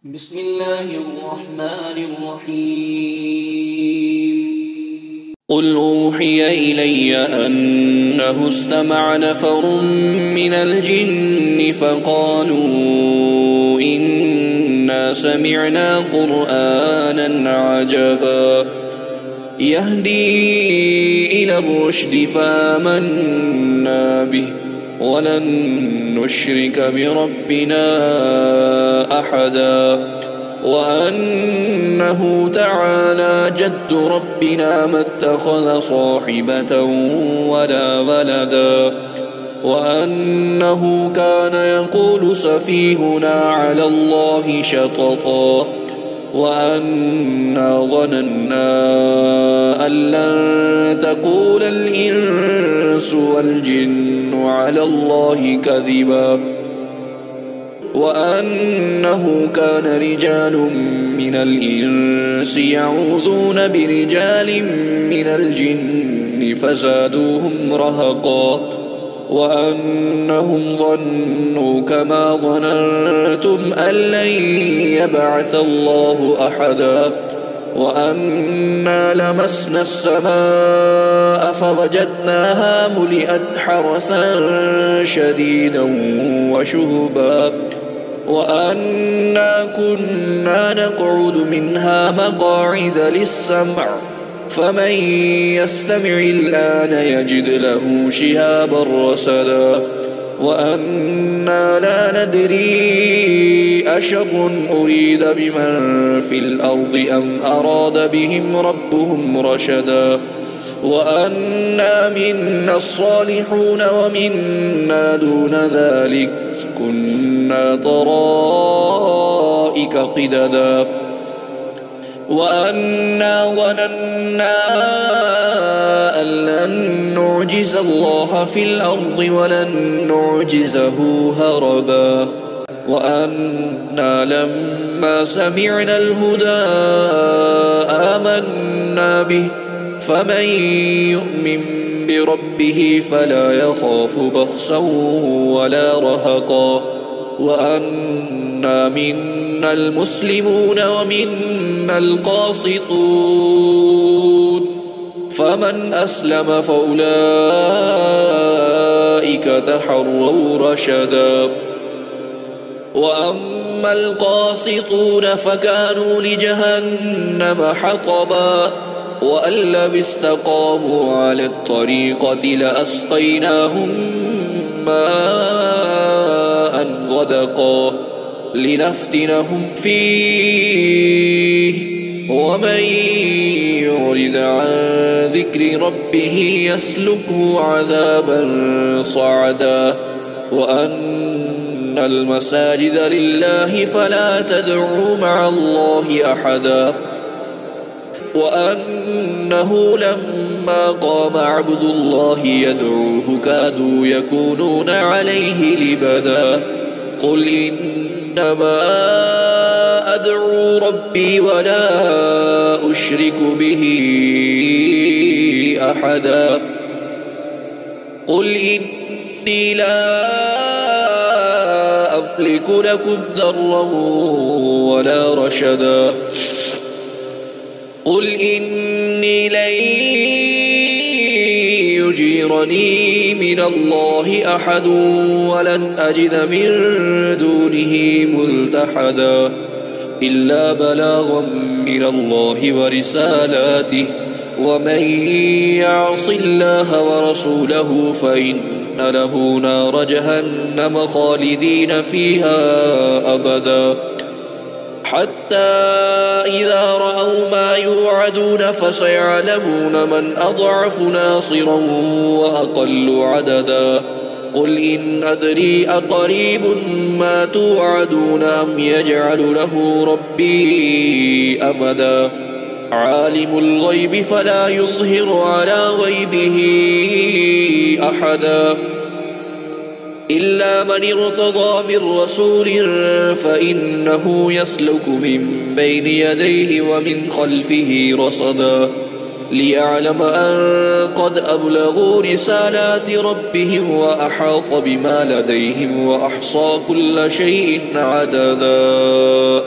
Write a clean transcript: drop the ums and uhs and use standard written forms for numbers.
بسم الله الرحمن الرحيم قل أوحي إلي أنه استمع نفر من الجن فقالوا إنا سمعنا قرآنا عجبا يهدي إلى الرشد فآمنا به ولن نشرك بربنا أحدا وأنه تعالى جد ربنا ما اتخذ صاحبة ولا ولدا وأنه كان يقول سفيهنا على الله شططا وأنا ظننا أن لن تقول الإنس والجن على الله كذبا وأنه كان رجال من الإنس يعوذون برجال من الجن فزادوهم رهقا وأنهم ظنوا كما ظننتم أن لن يبعث الله أحدا وأنا لمسنا السماء فوجدناها ملئت حرسا شديدا وشهبا وأنا كنا نقعد منها مقاعد للسمع فمن يستمع الآن يجد له شهابا رصدا وأنا لا ندري أشر أريد بمن في الأرض أم أراد بهم ربهم رشدا وأنا منا الصالحون ومنا دون ذلك كنا طرائق قددا وأنا ظننا أن لن نعجز الله في الأرض ولن نعجزه هربا وأنا لما سمعنا الهدى آمنا به فمن يؤمن بربه فلا يخاف بخسا ولا رهقا وأنا منا المسلمون ومنا القاسطون فمن أسلم فأولئك تحروا رشدا وأما القاسطون فكانوا لجهنم حطبا وأن لو استقاموا على الطريقة لأسقيناهم ماء غدقا لنفتنهم فيه ومن يعرض عن ذكر ربه يسلكه عذابا صعدا وأن المساجد لله فلا تدعوا مع الله أحدا وأنه لما قام عبد الله يدعوه كادوا يكونون عليه لبدا قل إنما أدعو ربي ولا أشرك به أحدا قل إني لا أملك لكم ضرا ولا رشدا قل إني لن يجيرني من الله أحد ولن أجد من دونه ملتحدا إلا بلاغا من الله ورسالاته ومن يعص الله ورسوله فإن له نار جهنم خالدين فيها أبدا حتى إذا رأوا ما يوعدون فسيعلمون من أضعف ناصرا وأقل عددا قل إن أدري أقريب ما توعدون أم يجعل له ربي أمدا عالم الغيب فلا يظهر على غيبه أحدا إلا من ارتضى من رسول فإنه يسلك من بين يديه ومن خلفه رصدا ليعلم أن قد أبلغوا رسالات ربهم وأحاط بما لديهم وأحصى كل شيء عددا.